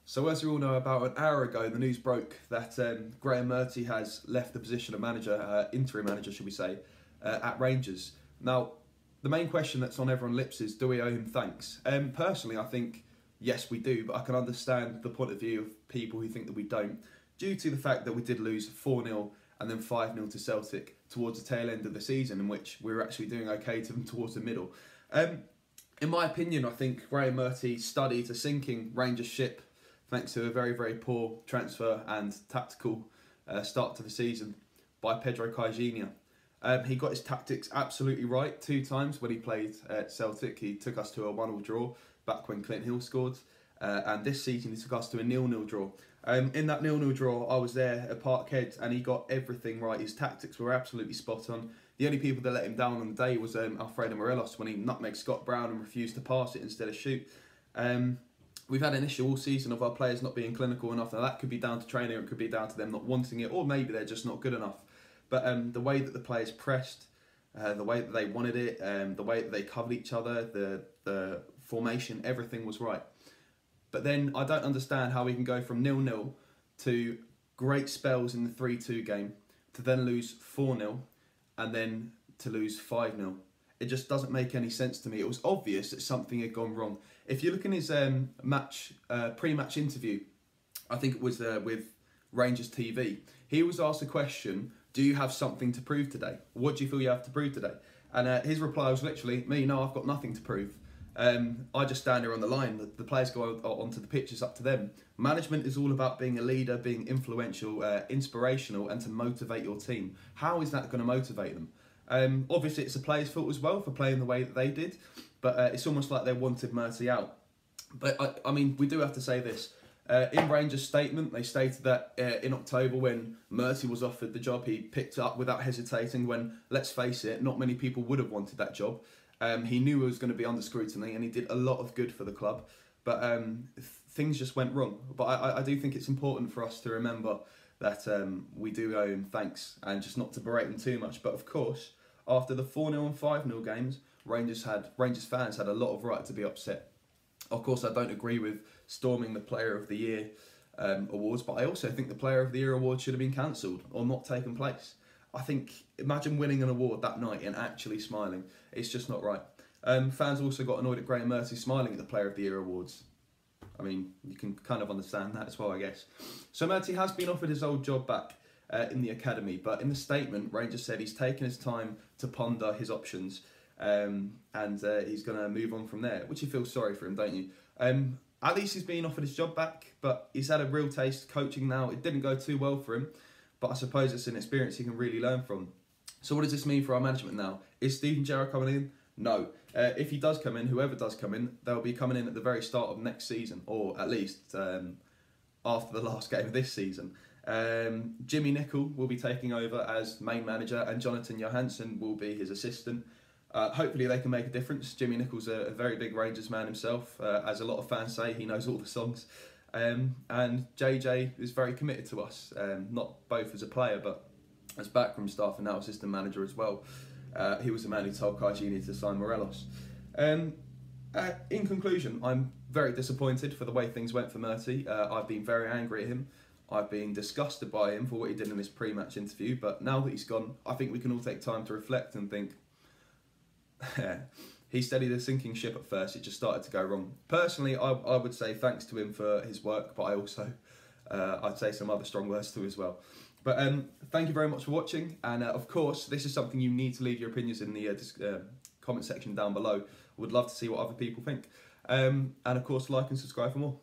So as we all know, about an hour ago, the news broke that Graham Murty has left the position of manager, interim manager, should we say, at Rangers. Now, the main question that's on everyone's lips is, do we owe him thanks? Personally, I think, yes, we do, but I can understand the point of view of people who think that we don't, due to the fact that we did lose 4-0 and then 5-0 to Celtic towards the tail end of the season, in which we were actually doing okay to them towards the middle. In my opinion, I think Graham Murty studied a sinking Rangers ship thanks to a very, very poor transfer and tactical start to the season by Pedro Caixinha. He got his tactics absolutely right 2 times when he played at Celtic. He took us to a 1-1 draw back when Clint Hill scored. And this season he took us to a 0-0 draw. In that 0-0 draw, I was there at Parkhead and he got everything right. His tactics were absolutely spot on. The only people that let him down on the day was Alfredo Morelos when he nutmegged Scott Brown and refused to pass it instead of shoot. We've had an issue all season of our players not being clinical enough. Now that could be down to training, or it could be down to them not wanting it, or maybe they're just not good enough. But the way that the players pressed, the way that they wanted it, the way that they covered each other, the formation, everything was right. But then I don't understand how we can go from 0-0 to great spells in the 3-2 game, to then lose 4-0, and then to lose 5-0. It just doesn't make any sense to me. It was obvious that something had gone wrong. If you look in his pre-match interview, I think it was with Rangers TV, he was asked a question, do you have something to prove today? What do you feel you have to prove today? And his reply was literally, me, no, I've got nothing to prove. I just stand here on the line. The players go onto the pitch, it's up to them. Management is all about being a leader, being influential, inspirational, and to motivate your team. How is that going to motivate them? Obviously, it's the players' fault as well for playing the way that they did, but it's almost like they wanted Murty out. But, I mean, we do have to say this. In Rangers' statement, they stated that in October, when Murty was offered the job, he picked it up without hesitating when, let's face it, not many people would have wanted that job. He knew he was going to be under scrutiny and he did a lot of good for the club, but things just went wrong. But I do think it's important for us to remember that we do owe him thanks and just not to berate him too much. But of course, after the 4-0 and 5-0 games, Rangers fans had a lot of right to be upset. Of course, I don't agree with storming the Player of the Year awards, but I also think the Player of the Year award should have been cancelled or not taken place. I think, imagine winning an award that night and actually smiling. It's just not right. Fans also got annoyed at Graham Murty smiling at the Player of the Year awards. I mean, you can kind of understand that as well, I guess. So Murty has been offered his old job back in the academy, but in the statement, Rangers said he's taken his time to ponder his options and he's going to move on from there, which you feel sorry for him, don't you? At least he's been offered his job back, but he's had a real taste coaching now. It didn't go too well for him, but I suppose it's an experience he can really learn from. So what does this mean for our management now? Is Steven Gerrard coming in? No. If he does come in, whoever does come in, they'll be coming in at the very start of next season, or at least after the last game of this season. Jimmy Nicholl will be taking over as main manager and Jonathan Johansson will be his assistant. Hopefully they can make a difference. Jimmy Nicholl's a very big Rangers man himself. As a lot of fans say, he knows all the songs. And JJ is very committed to us, not both as a player but as backroom staff and now assistant manager as well. He was the man who told Caixinha to sign Morelos. In conclusion, I'm very disappointed for the way things went for Murty. I've been very angry at him. I've been disgusted by him for what he did in his pre-match interview, but now that he's gone, I think we can all take time to reflect and think, he steadied a sinking ship at first, it just started to go wrong. Personally, I would say thanks to him for his work, but I also, I'd say some other strong words too as well. But thank you very much for watching, and of course, this is something you need to leave your opinions in the comment section down below. I would love to see what other people think. And of course, like and subscribe for more.